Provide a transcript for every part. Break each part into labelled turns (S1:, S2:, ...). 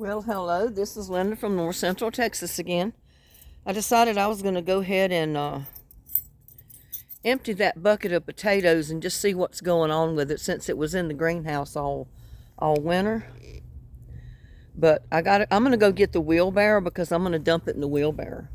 S1: Well, hello, this is Linda from North Central Texas again. I decided I was going to go ahead and empty that bucket of potatoes and just see what's going on with it since it was in the greenhouse all winter. But I'm going to go get the wheelbarrow because I'm going to dump it in the wheelbarrow.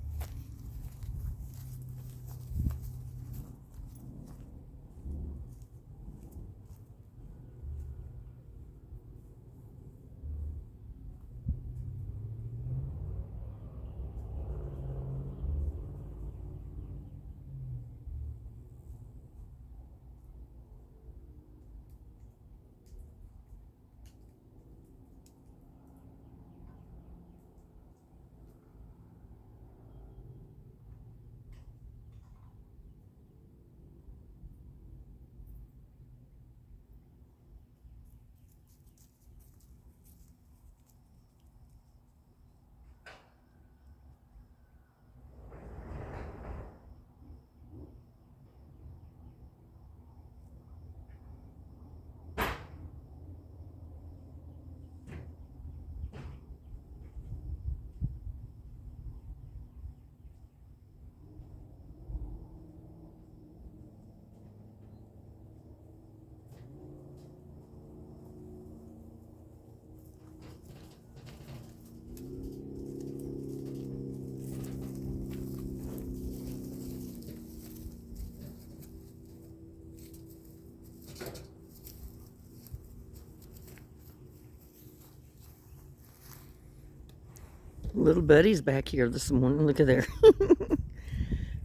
S1: Little buddy's back here this morning. Look at there.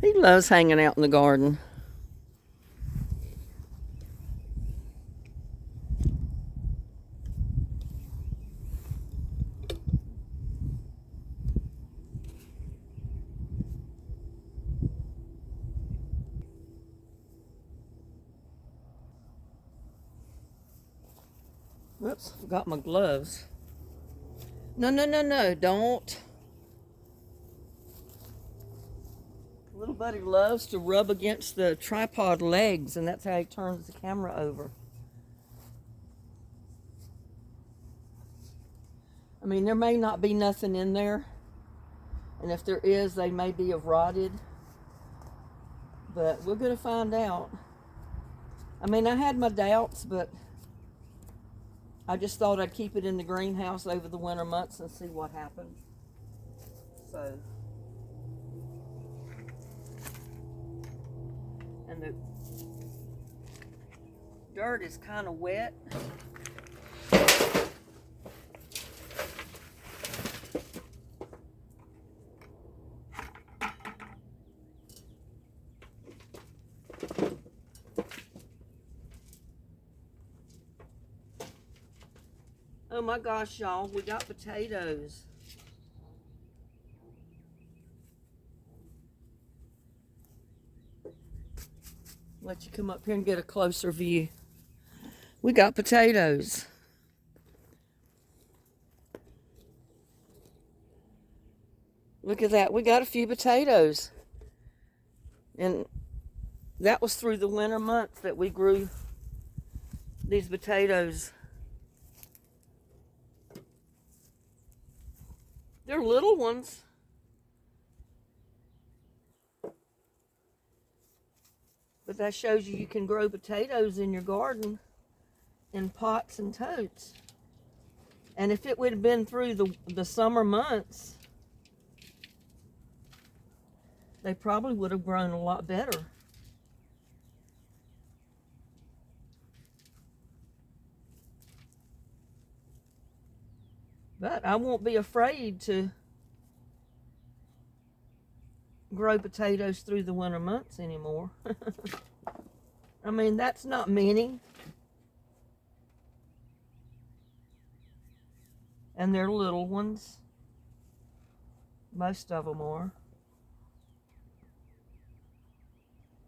S1: He loves hanging out in the garden. Whoops, forgot my gloves. No, don't. Little buddy loves to rub against the tripod legs, and that's how he turns the camera over. I mean, there may not be nothing in there, and if there is, they may be have rotted, but we're going to find out. I mean, I had my doubts, but I just thought I'd keep it in the greenhouse over the winter months and see what happened. So, and the dirt is kind of wet. Oh my gosh, y'all, we got potatoes. Let you come up here and get a closer view. We got potatoes. Look at that, we got a few potatoes. And that was through the winter months that we grew these potatoes. They're little ones. But that shows you can grow potatoes in your garden in pots and totes. And if it would have been through the summer months, they probably would have grown a lot better. But I won't be afraid to grow potatoes through the winter months anymore. I mean, that's not many. And they're little ones. Most of them are.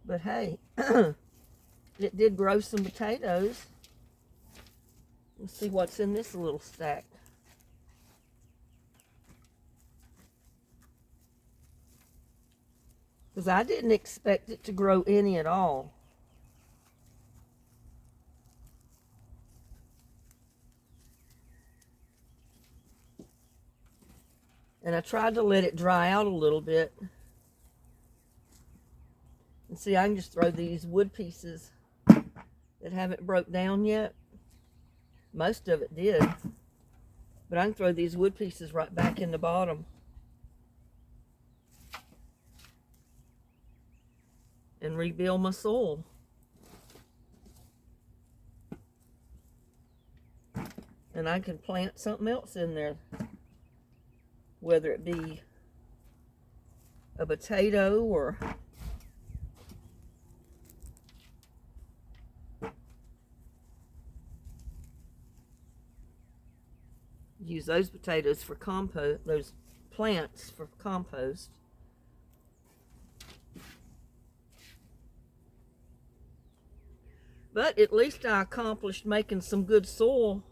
S1: But hey, it did grow some potatoes. Let's see what's in this little stack. Because I didn't expect it to grow any at all. And I tried to let it dry out a little bit. And see, I can just throw these wood pieces that haven't broke down yet. Most of it did. But I can throw these wood pieces right back in the bottom. And rebuild my soil. And I can plant something else in there. Whether it be a potato or use those potatoes for compost, those plants for compost. But at least I accomplished making some good soil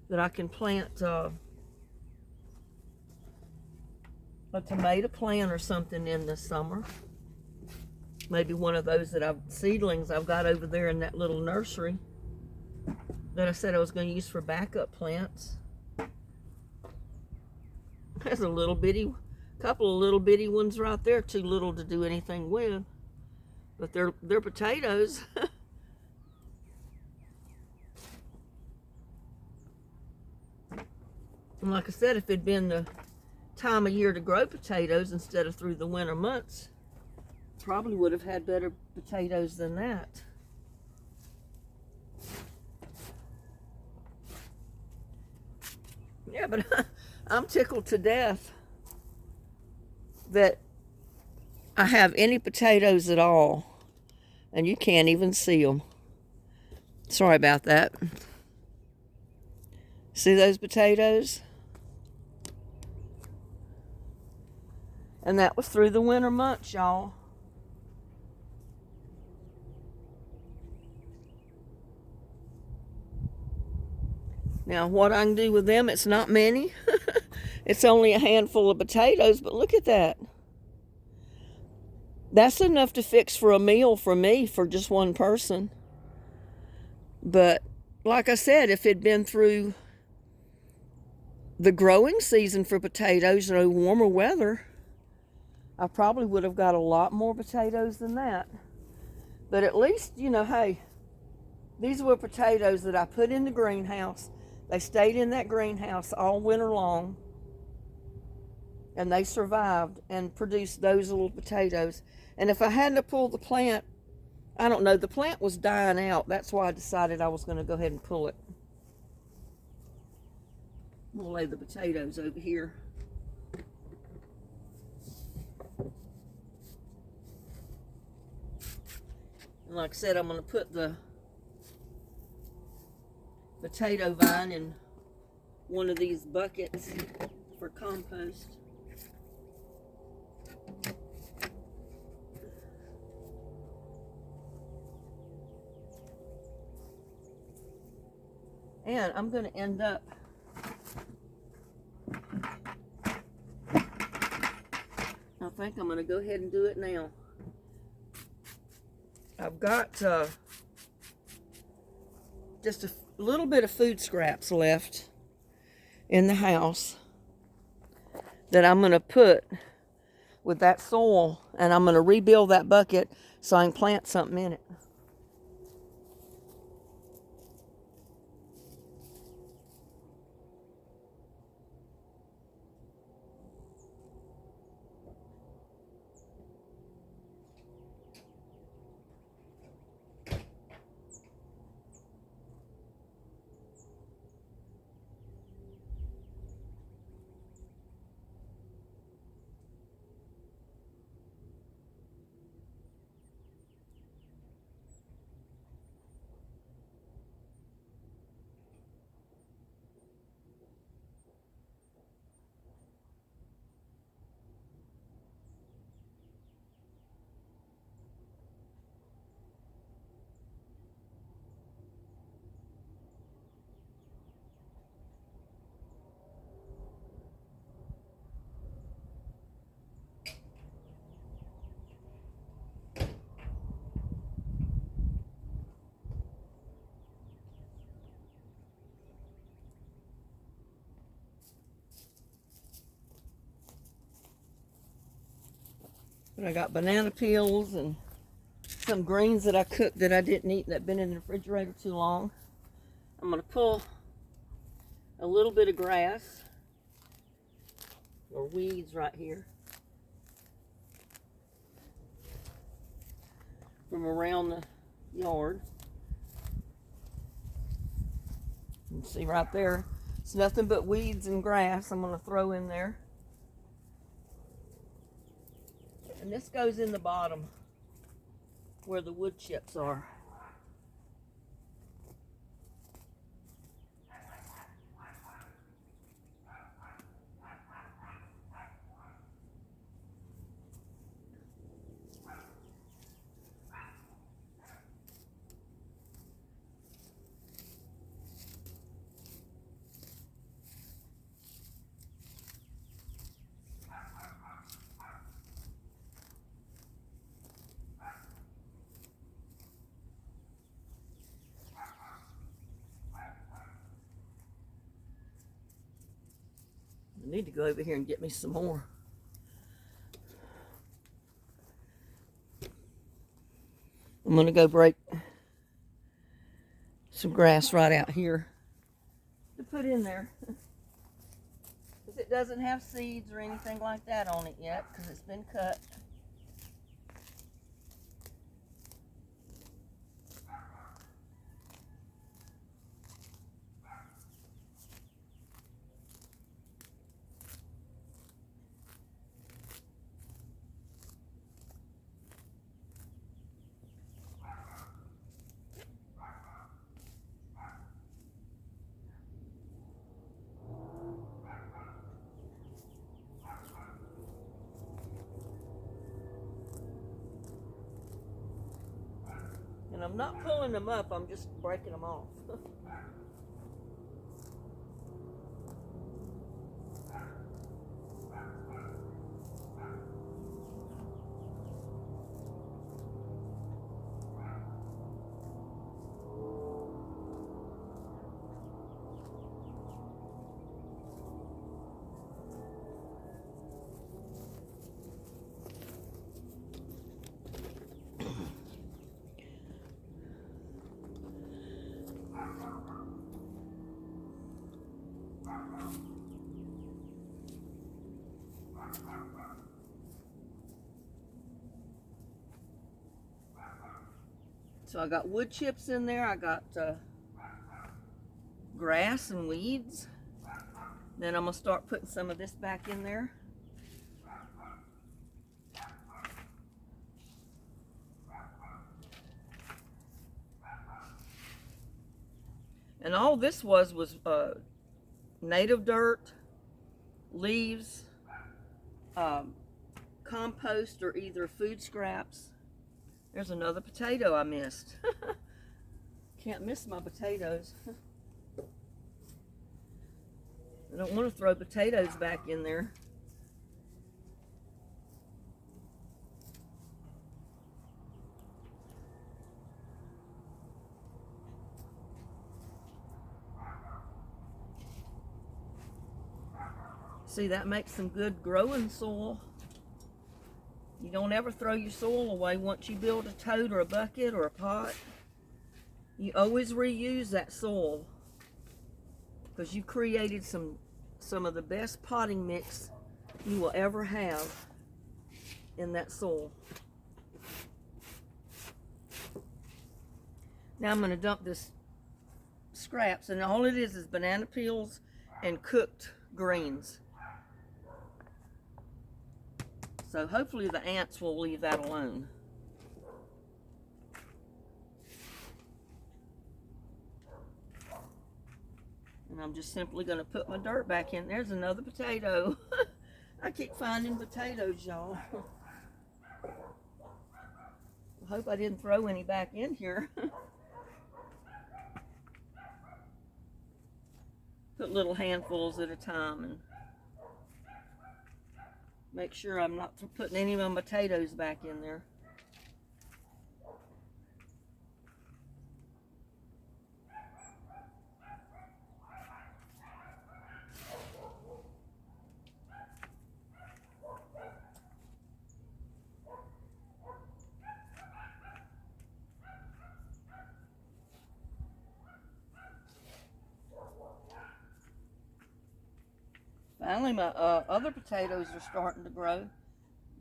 S1: that I can plant a tomato plant or something in this summer. Maybe one of those seedlings I've got over there in that little nursery that I said I was going to use for backup plants. There's a couple of little bitty ones right there, too little to do anything with. But they're potatoes. And like I said, if it'd been the time of year to grow potatoes instead of through the winter months, probably would have had better potatoes than that. Yeah, but I'm tickled to death that I have any potatoes at all, and you can't even see them. Sorry about that. See those potatoes? And that was through the winter months, y'all. Now, what I can do with them, it's not many. It's only a handful of potatoes, but look at that. That's enough to fix for a meal for me, for just one person. But like I said, if it'd been through the growing season for potatoes, warmer weather, I probably would have got a lot more potatoes than that. But at least, hey, these were potatoes that I put in the greenhouse. They stayed in that greenhouse all winter long. And they survived and produced those little potatoes. And if I hadn't pulled the plant, I don't know, the plant was dying out. That's why I decided I was going to go ahead and pull it. We'll lay the potatoes over here. And like I said, I'm going to put the potato vine in one of these buckets for compost. And I'm going to end up I think I'm going to go ahead and do it now. I've got just a little bit of food scraps left in the house that I'm going to put with that soil, and I'm going to rebuild that bucket so I can plant something in it. But I got banana peels and some greens that I cooked that I didn't eat that been in the refrigerator too long. I'm going to pull a little bit of grass or weeds right here from around the yard. You can see right there, it's nothing but weeds and grass I'm going to throw in there. And this goes in the bottom where the wood chips are. I need to go over here and get me some more. I'm going to go break some grass right out here to put in there. Because it doesn't have seeds or anything like that on it yet because it's been cut. And I'm not pulling them up, I'm just breaking them off. So I got wood chips in there, I got grass and weeds. Then I'm going to start putting some of this back in there. And all this was native dirt, leaves, compost, or either food scraps. There's another potato I missed. Can't miss my potatoes. I don't want to throw potatoes back in there. See, that makes some good growing soil. You don't ever throw your soil away once you build a tote or a bucket or a pot. You always reuse that soil because you created some of the best potting mix you will ever have in that soil. Now I'm going to dump this scraps, and all it is banana peels and cooked greens. So hopefully the ants will leave that alone. And I'm just simply going to put my dirt back in. There's another potato. I keep finding potatoes, y'all. I hope I didn't throw any back in here. Put little handfuls at a time and make sure I'm not putting any of my potatoes back in there. Finally, my other potatoes are starting to grow.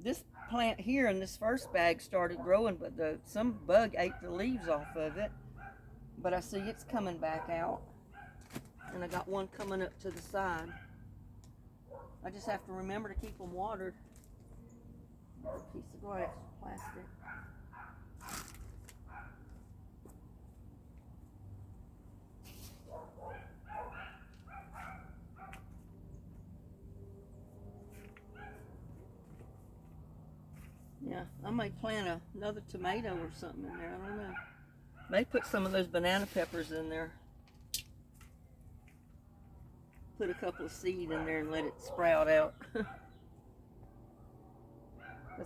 S1: This plant here in this first bag started growing, but some bug ate the leaves off of it. But I see it's coming back out. And I got one coming up to the side. I just have to remember to keep them watered. There's a piece of glass, plastic. Yeah, I may plant another tomato or something in there. I don't know. May put some of those banana peppers in there. Put a couple of seed in there and let it sprout out. Because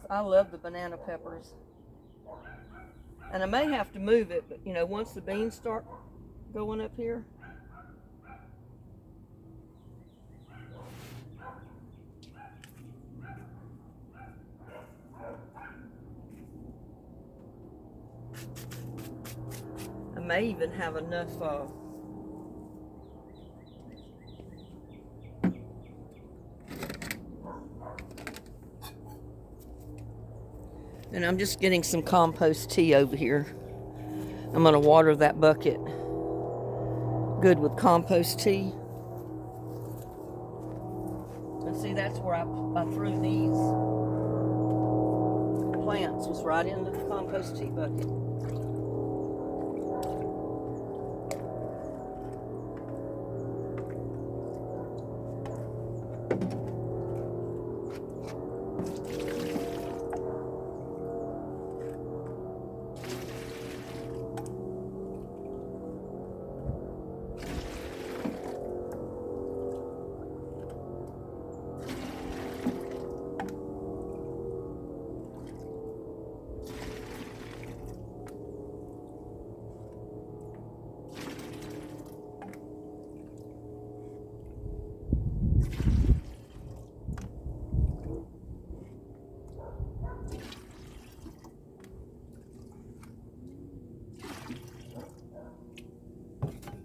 S1: I love the banana peppers. And I may have to move it, but you know, once the beans start going up here. I may even have enough and I'm just getting some compost tea over here. I'm going to water that bucket good with compost tea. And see, that's where I threw these plants, was right in the compost tea bucket.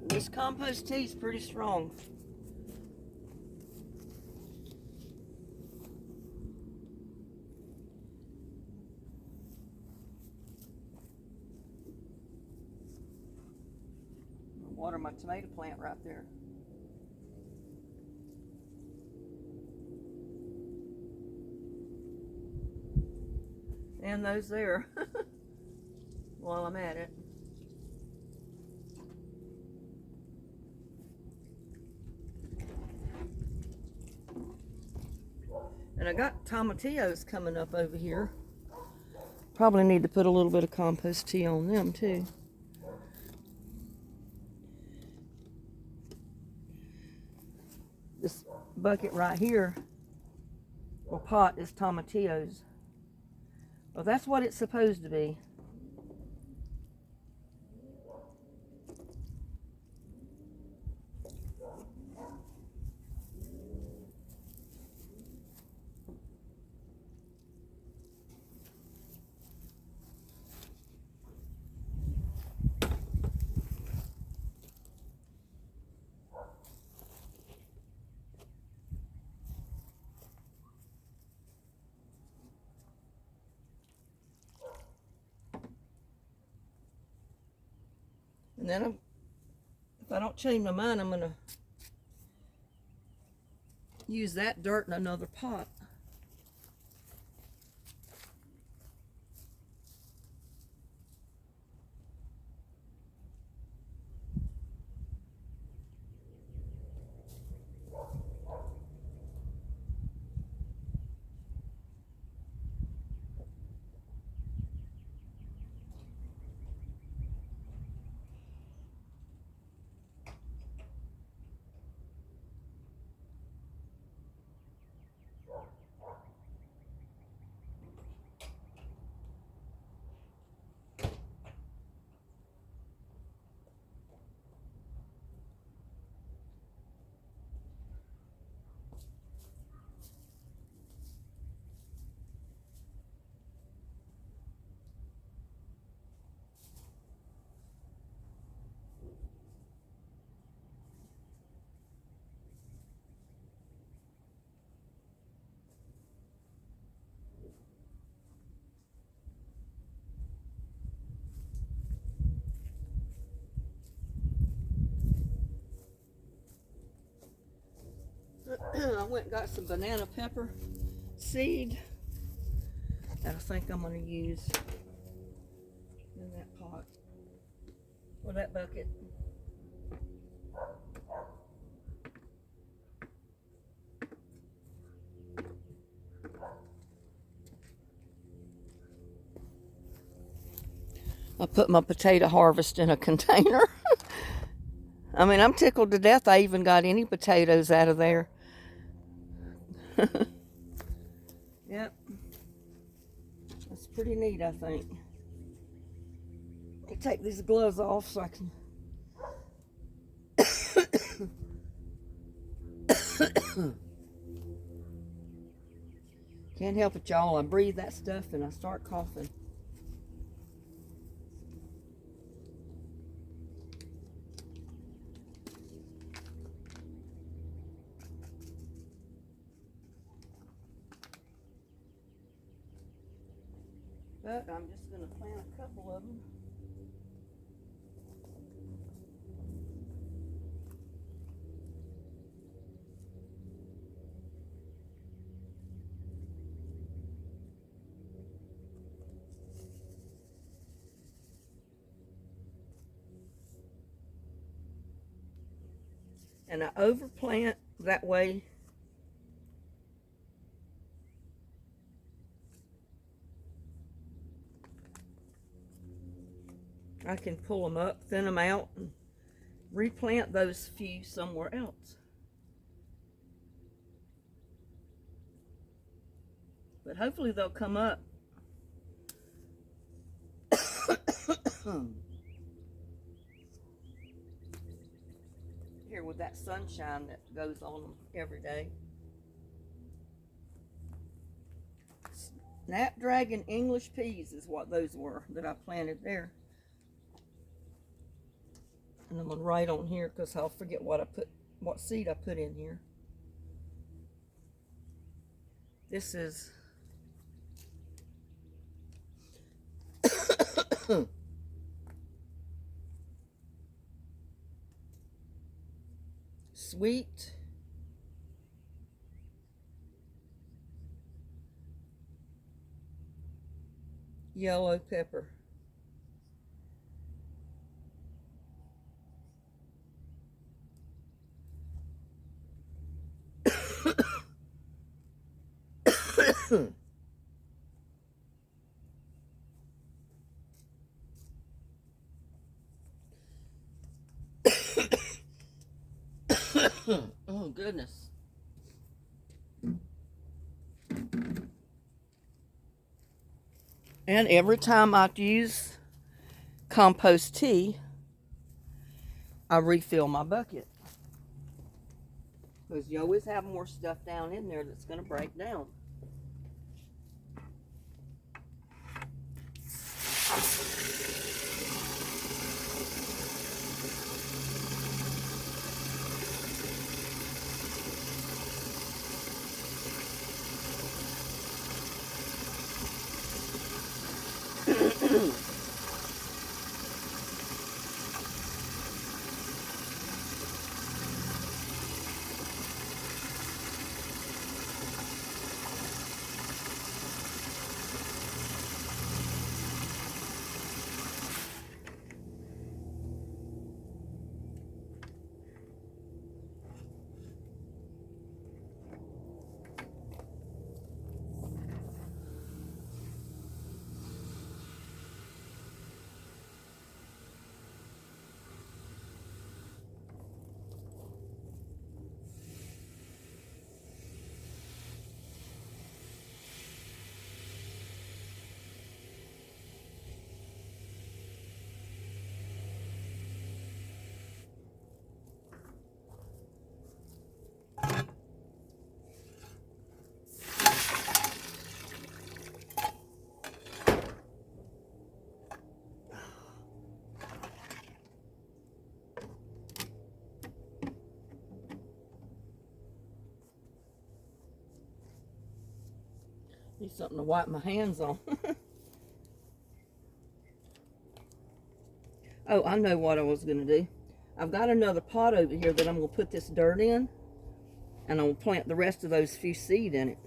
S1: This compost tea is pretty strong. I'll water my tomato plant right there. And those there while I'm at it. And I got tomatillos coming up over here. Probably need to put a little bit of compost tea on them too. This bucket right here, or pot, is tomatillos. Well, that's what it's supposed to be. And then if I don't change my mind, I'm going to use that dirt in another pot. I went and got some banana pepper seed that I think I'm going to use in that pot or that bucket. I put my potato harvest in a container. I mean, I'm tickled to death I even got any potatoes out of there. Yep. That's pretty neat, I think. Let me take these gloves off so I can... Can't help it, y'all. I breathe that stuff and I start coughing. But I'm just going to plant a couple of them. And I overplant that way. I can pull them up, thin them out, and replant those few somewhere else. But hopefully they'll come up. Here with that sunshine that goes on them every day. Snapdragon English peas is what those were that I planted there. And I'm gonna write on here because I'll forget what seed I put in here. This is sweet yellow pepper. Oh goodness. And every time I use compost tea, I refill my bucket. Because you always have more stuff down in there that's going to break down. Need something to wipe my hands on. Oh, I know what I was going to do. I've got another pot over here that I'm going to put this dirt in. And I'll plant the rest of those few seed in it.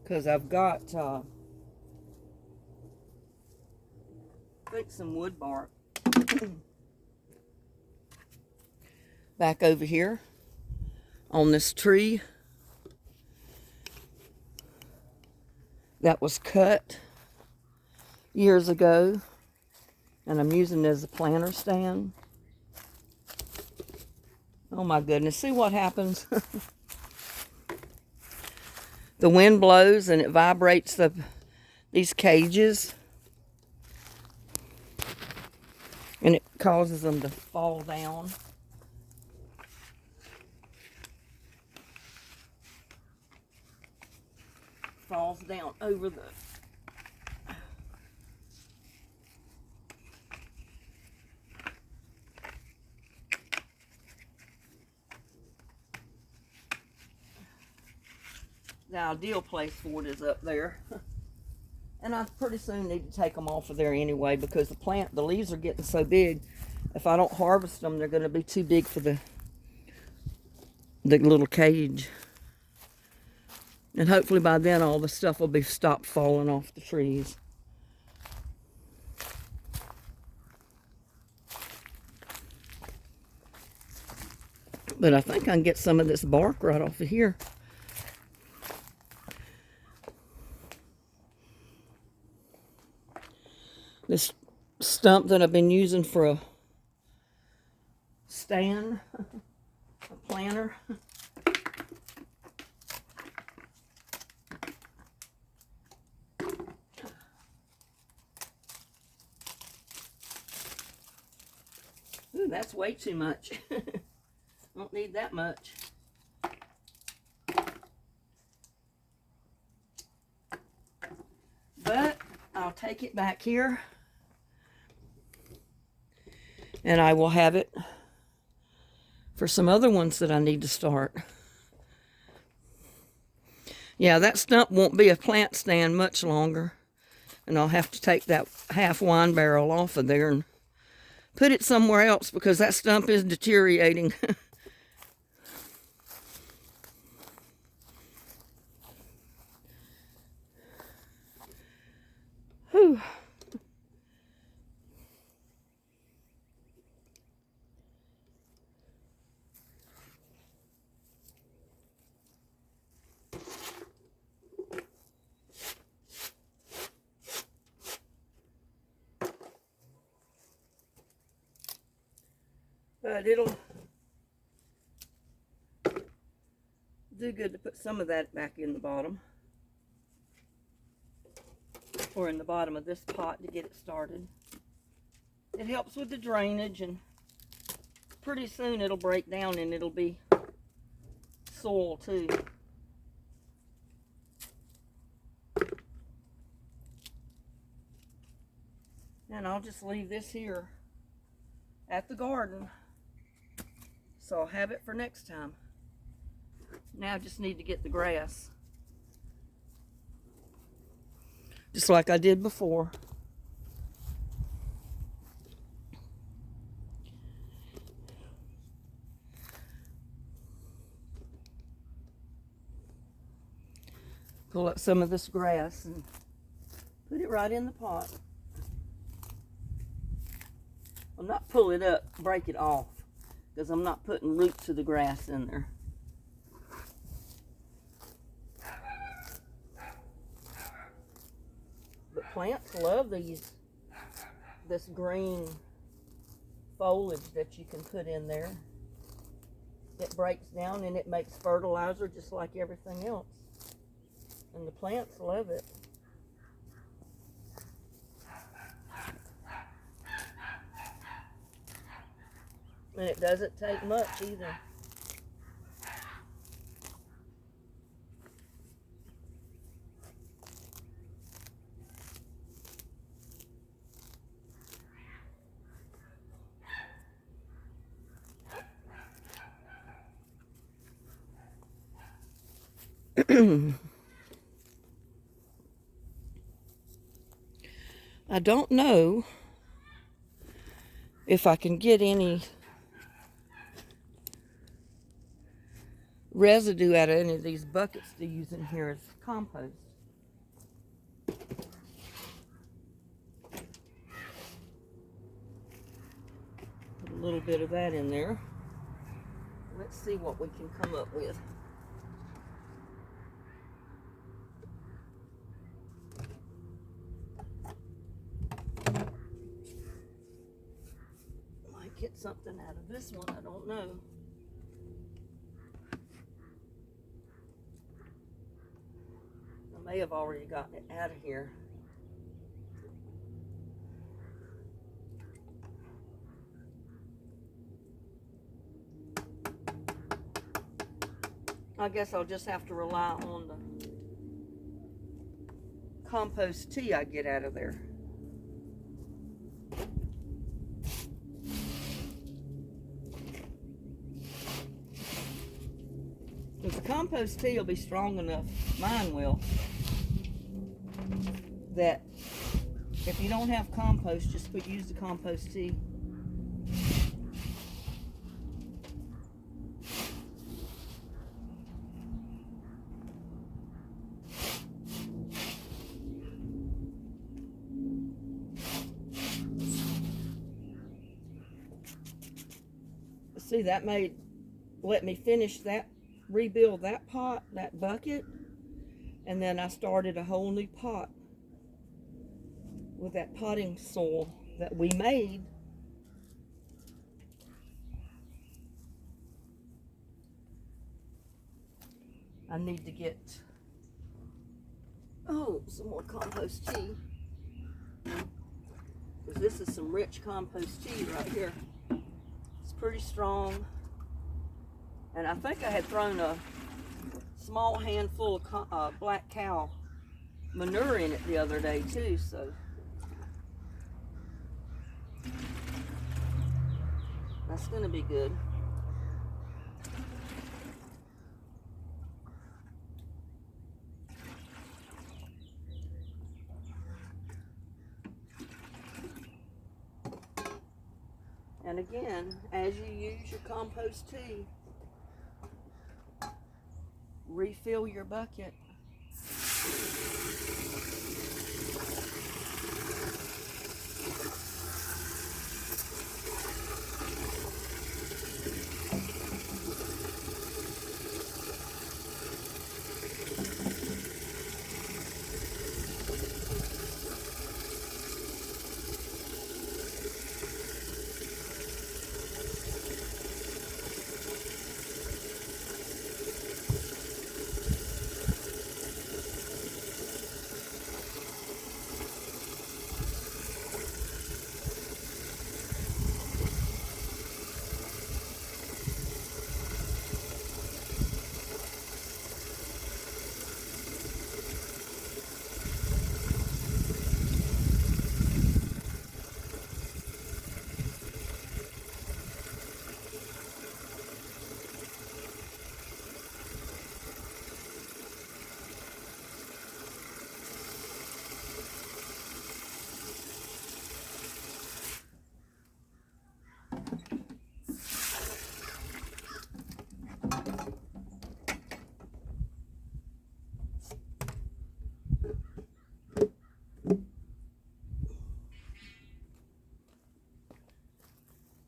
S1: Because I've got, I think, some wood bark back over here on this tree that was cut years ago, and I'm using it as a planter stand. Oh my goodness, see what happens? The wind blows and it vibrates these cages, and it causes them to fall down. Falls down over the ideal place for it is up there. And I pretty soon need to take them off of there anyway, because the leaves are getting so big. If I don't harvest them, they're going to be too big for the little cage. And hopefully by then all the stuff will be stopped falling off the trees. But I think I can get some of this bark right off of here. This stump that I've been using for a stand, a planter. Ooh, that's way too much. Don't need that much. But I'll take it back here, and I will have it for some other ones that I need to start. Yeah, that stump won't be a plant stand much longer, and I'll have to take that half wine barrel off of there and put it somewhere else, because that stump is deteriorating. Whew. But it'll do good to put some of that back in the bottom, or in the bottom of this pot to get it started. It helps with the drainage, and pretty soon it'll break down and it'll be soil too. And I'll just leave this here at the garden, so I'll have it for next time. Now I just need to get the grass, just like I did before. Pull up some of this grass and put it right in the pot. Well, not pull it up, break it off, because I'm not putting roots of the grass in there. But plants love this green foliage that you can put in there. It breaks down and it makes fertilizer just like everything else. And the plants love it. And it doesn't take much either. I don't know if I can get any residue out of any of these buckets to use in here as compost. Put a little bit of that in there. Let's see what we can come up with. Might get something out of this one, I don't know. I may have already gotten it out of here. I guess I'll just have to rely on the compost tea I get out of there. Because the compost tea will be strong enough, mine will, that if you don't have compost, just use the compost tea. See, that let me finish that, rebuild that pot, that bucket, and then I started a whole new pot with that potting soil that we made. I need to get, some more compost tea. Because this is some rich compost tea right here. It's pretty strong. And I think I had thrown a small handful of black cow manure in it the other day too, so that's going to be good. And again, as you use your compost tea, refill your bucket.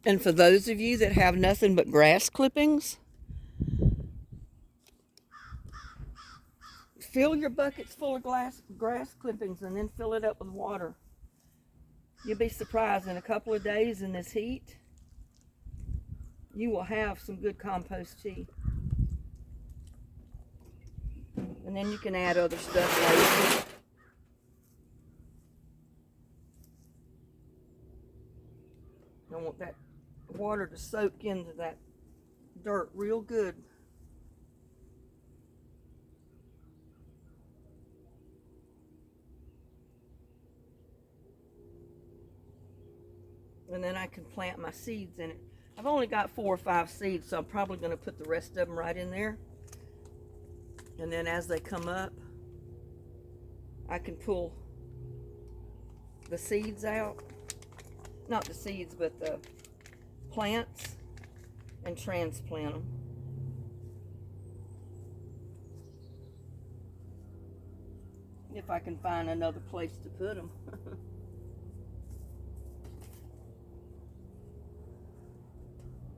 S1: And for those of you that have nothing but grass clippings, fill your buckets full of grass clippings and then fill it up with water. You'll be surprised, in a couple of days in this heat, you will have some good compost tea. And then you can add other stuff later. I want that water to soak into that dirt real good. And then I can plant my seeds in it. I've only got 4 or 5 seeds, so I'm probably going to put the rest of them right in there. And then as they come up, I can pull the seeds out. Not the seeds, but the plants, and transplant them. If I can find another place to put them.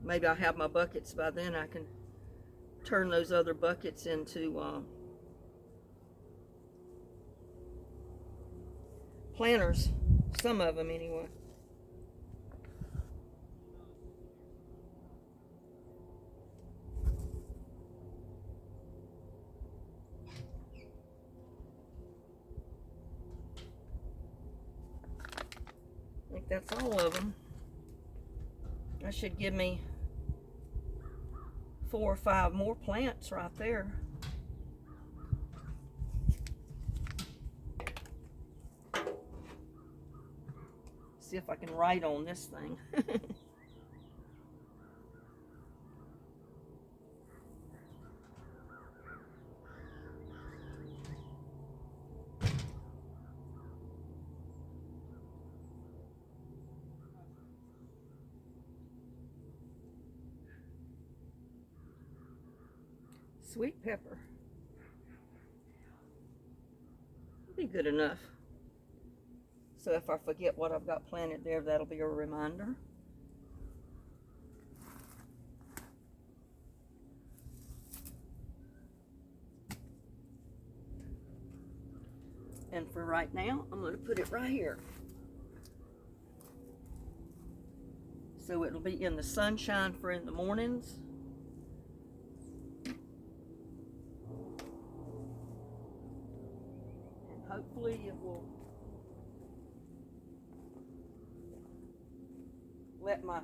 S1: Maybe I'll have my buckets by then. I can turn those other buckets into planters. Some of them anyway. I think that's all of them. That should give me 4 or 5 more plants right there. See if I can write on this thing. Sweet pepper. Be good enough. So if I forget what I've got planted there, that'll be a reminder. And for right now, I'm going to put it right here. So it'll be in the sunshine for in the mornings. And hopefully it will let my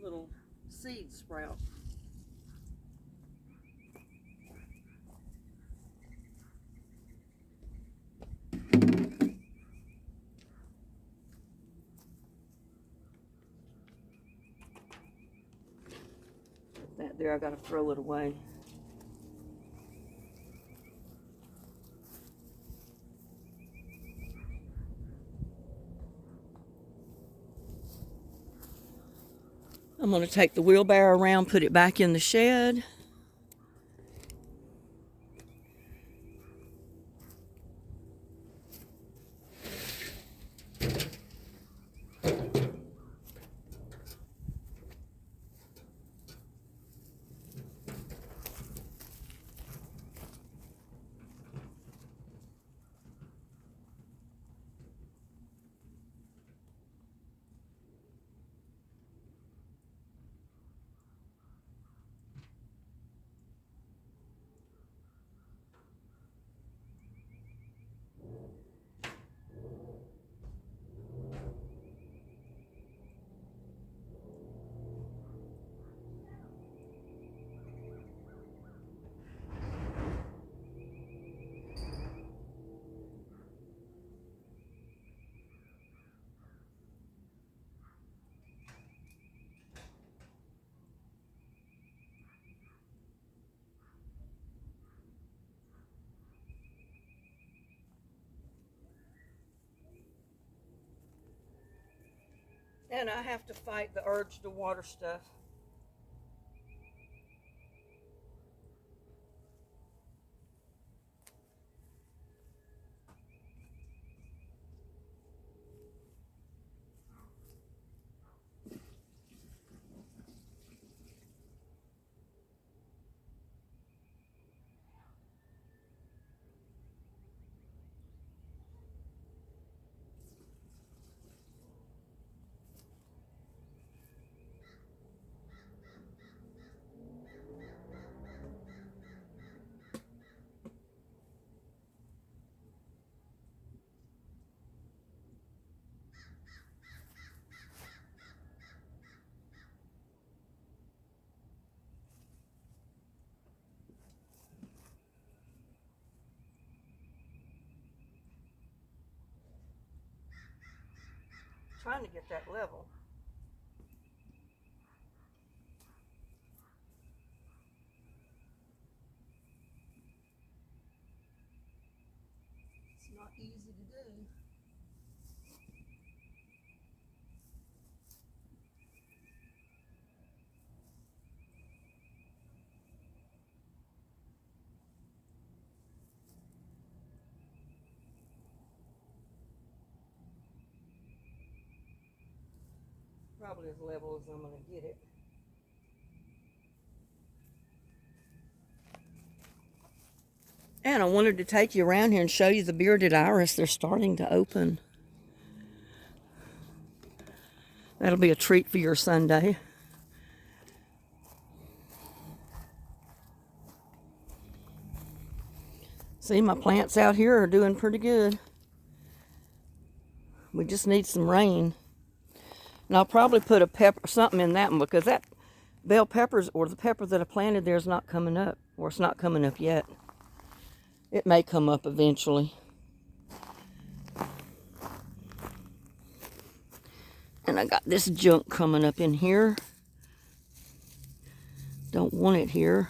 S1: little seeds sprout. That there, I gotta throw it away. I'm gonna take the wheelbarrow around, put it back in the shed. And I have to fight the urge to water stuff. Trying to get that level. probably as level as I'm going to get it. And I wanted to take you around here and show you the bearded iris. They're starting to open. That'll be a treat for your Sunday. See, my plants out here are doing pretty good. We just need some rain. And I'll probably put a pepper, something in that one, because that bell peppers, or the pepper that I planted there, is not coming up. Or it's not coming up yet. It may come up eventually. And I got this junk coming up in here. Don't want it here.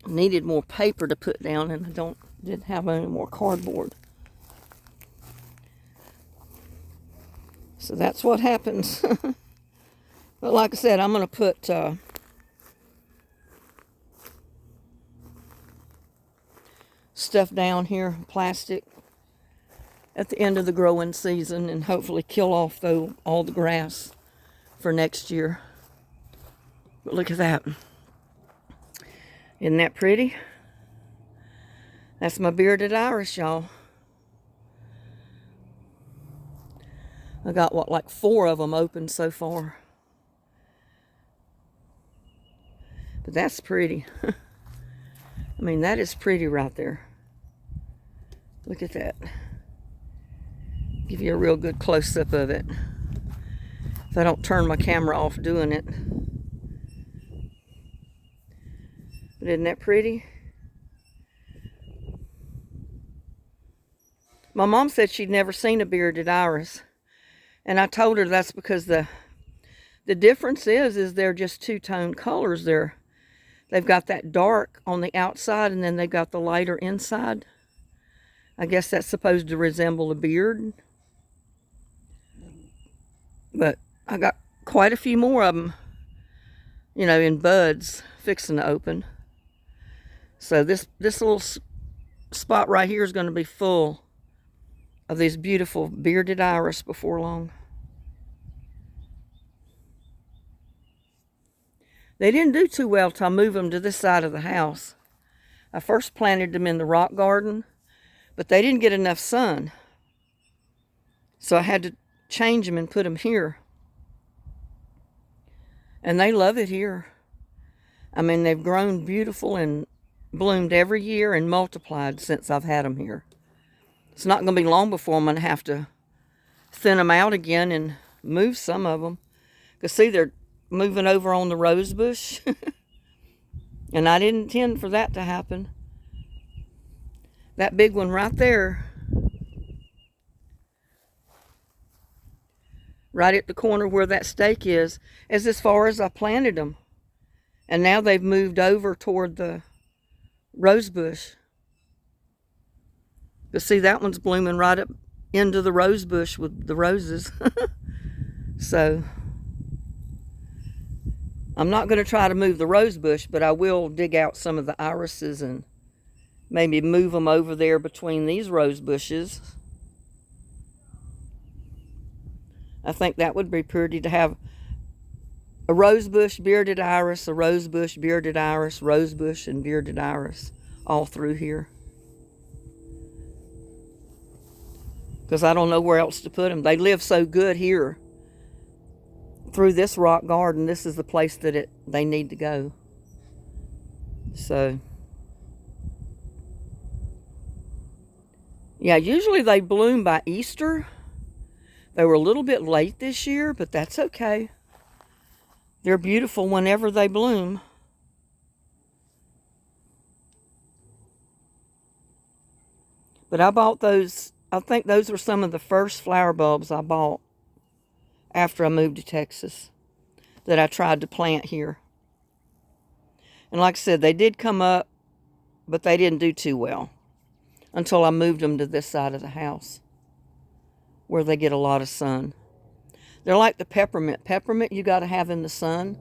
S1: Needed more paper to put down, and I didn't have any more cardboard. So that's what happens. But like I said, I'm going to put stuff down here, plastic, at the end of the growing season, and hopefully kill off all the grass for next year. But look at that. Isn't that pretty? That's my bearded iris, y'all. I got, what, like 4 of them open so far. But that's pretty. I mean, that is pretty right there. Look at that. Give you a real good close-up of it. If I don't turn my camera off doing it. But isn't that pretty? My mom said she'd never seen a bearded iris. And I told her that's because the difference is they're just two-tone colors. They've got that dark on the outside, and then they've got the lighter inside. I guess that's supposed to resemble a beard. But I got quite a few more of them, you know, in buds, fixing to open. So this little spot right here is going to be full of these beautiful bearded iris before long. They didn't do too well till I moved them to this side of the house. I first planted them in the rock garden, but they didn't get enough sun. So I had to change them and put them here. And they love it here. I mean, they've grown beautiful and bloomed every year and multiplied since I've had them here. It's not going to be long before I'm going to have to thin them out again and move some of them. Because see, they're moving over on the rose bush. And I didn't intend for that to happen. That big one right there, right at the corner where that stake is as far as I planted them. And now they've moved over toward the rose bush. But see, that one's blooming right up into the rose bush with the roses. So I'm not going to try to move the rose bush, but I will dig out some of the irises and maybe move them over there between these rose bushes. I think that would be pretty to have a rose bush, bearded iris, a rose bush, bearded iris, rose bush, and bearded iris all through here. Because I don't know where else to put them. They live so good here. Through this rock garden, this is the place that they need to go. So, yeah, usually they bloom by Easter. They were a little bit late this year, but that's okay. They're beautiful whenever they bloom. But I bought those, I think those were some of the first flower bulbs I bought after I moved to Texas that I tried to plant here. And like I said, they did come up, but they didn't do too well until I moved them to this side of the house where they get a lot of sun. They're like the peppermint. Peppermint you got to have in the sun,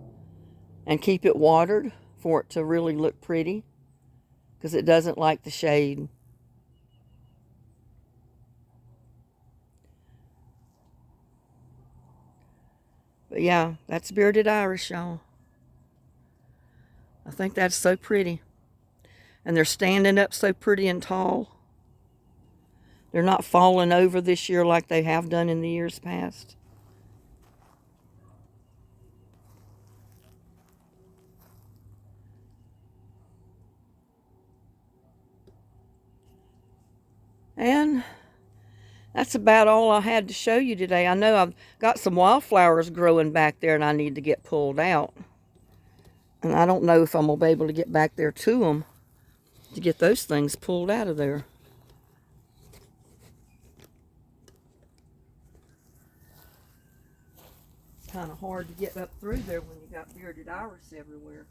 S1: and keep it watered for it to really look pretty, because it doesn't like the shade. But yeah, that's bearded iris, y'all. I think that's so pretty. And they're standing up so pretty and tall. They're not falling over this year like they have done in the years past. And that's about all I had to show you today. I know I've got some wildflowers growing back there and I need to get pulled out. And I don't know if I'm going to be able to get back there to them to get those things pulled out of there. It's kind of hard to get up through there when you got bearded iris everywhere.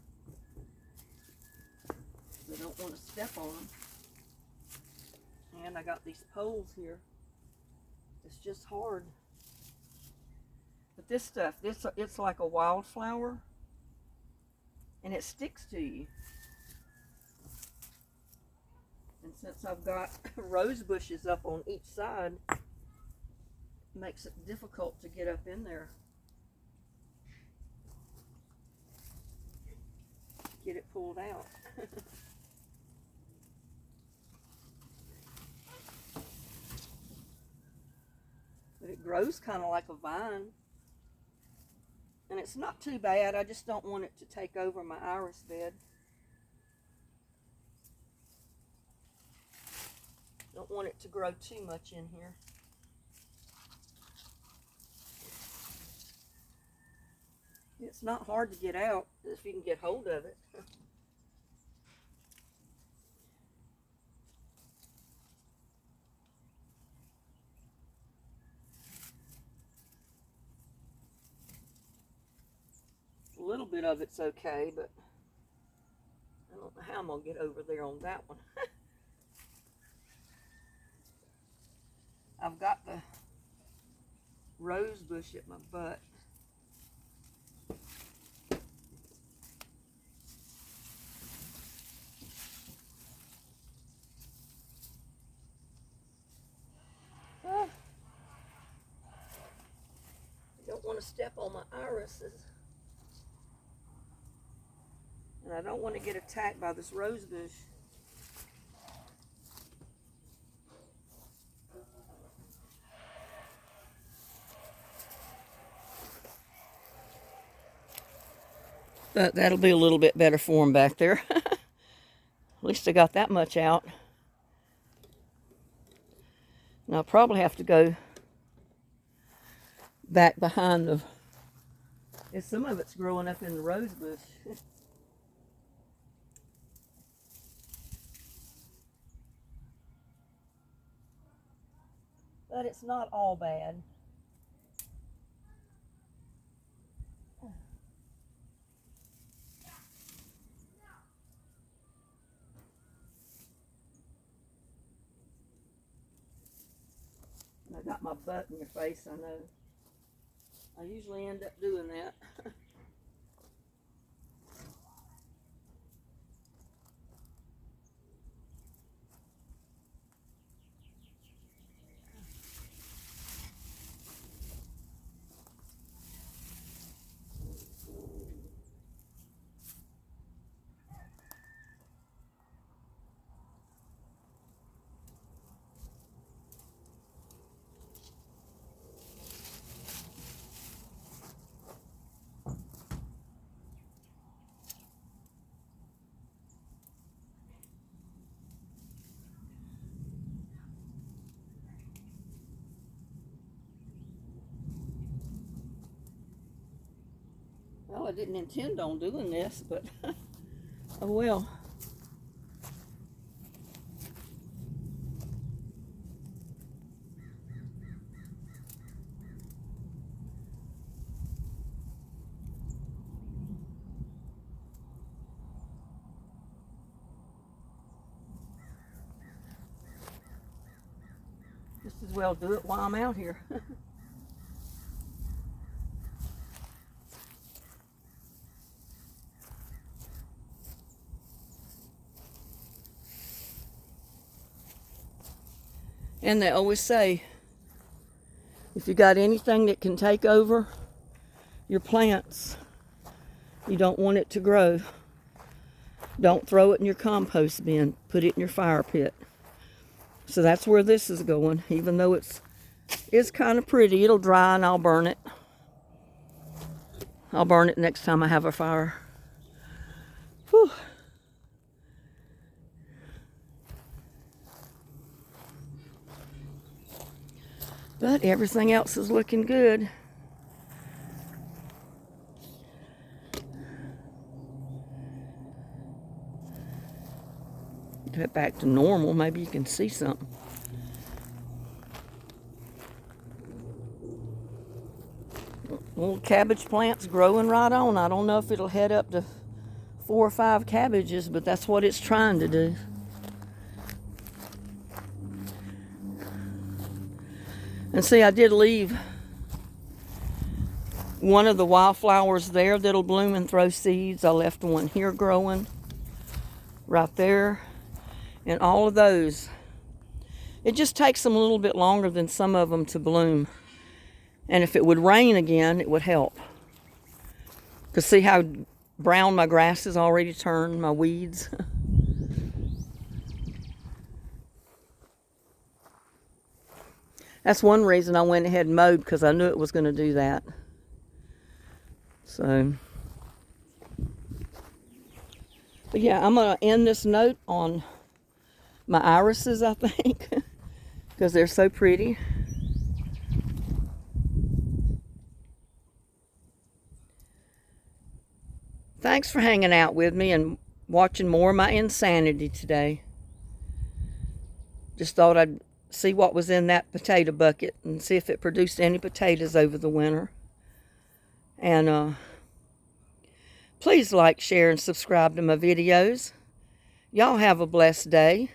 S1: So I don't want to step on them. And I got these poles here. It's just hard. But this stuff, it's like a wildflower. And it sticks to you. And since I've got rose bushes up on each side, it makes it difficult to get up in there. Get it pulled out. But it grows kind of like a vine. And it's not too bad. I just don't want it to take over my iris bed. Don't want it to grow too much in here. It's not hard to get out if you can get hold of it. A little bit of it's okay, but I don't know how I'm going to get over there on that one. I've got the rose bush at my butt. I don't want to step on my irises. And I don't want to get attacked by this rose bush. But that'll be a little bit better for them back there. At least I got that much out. Now I'll probably have to go back behind the... And some of it's growing up in the rose bush. But it's not all bad. I got my butt in your face, I know. I usually end up doing that. Well, I didn't intend on doing this, but oh well. Just as well do it while I'm out here. And they always say, if you got anything that can take over your plants, you don't want it to grow, don't throw it in your compost bin. Put it in your fire pit. So that's where this is going. Even though it's kind of pretty, it'll dry and I'll burn it. I'll burn it next time I have a fire. Whew. But everything else is looking good. Get back to normal, maybe you can see something. Little cabbage plant's growing right on. I don't know if it'll head up to 4 or 5 cabbages, but that's what it's trying to do. And see, I did leave one of the wildflowers there that'll bloom and throw seeds. I left one here growing, right there. And all of those, it just takes them a little bit longer than some of them to bloom. And if it would rain again, it would help. Because see how brown my grass has already turned, my weeds. That's one reason I went ahead and mowed, because I knew it was going to do that. So, but yeah, I'm going to end this note on my irises, I think, because they're so pretty. Thanks for hanging out with me and watching more of my insanity today. Just thought I'd see what was in that potato bucket and see if it produced any potatoes over the winter. And please like, share, and subscribe to my videos. Y'all have a blessed day.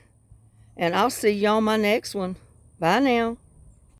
S1: And I'll see y'all on my next one. Bye now.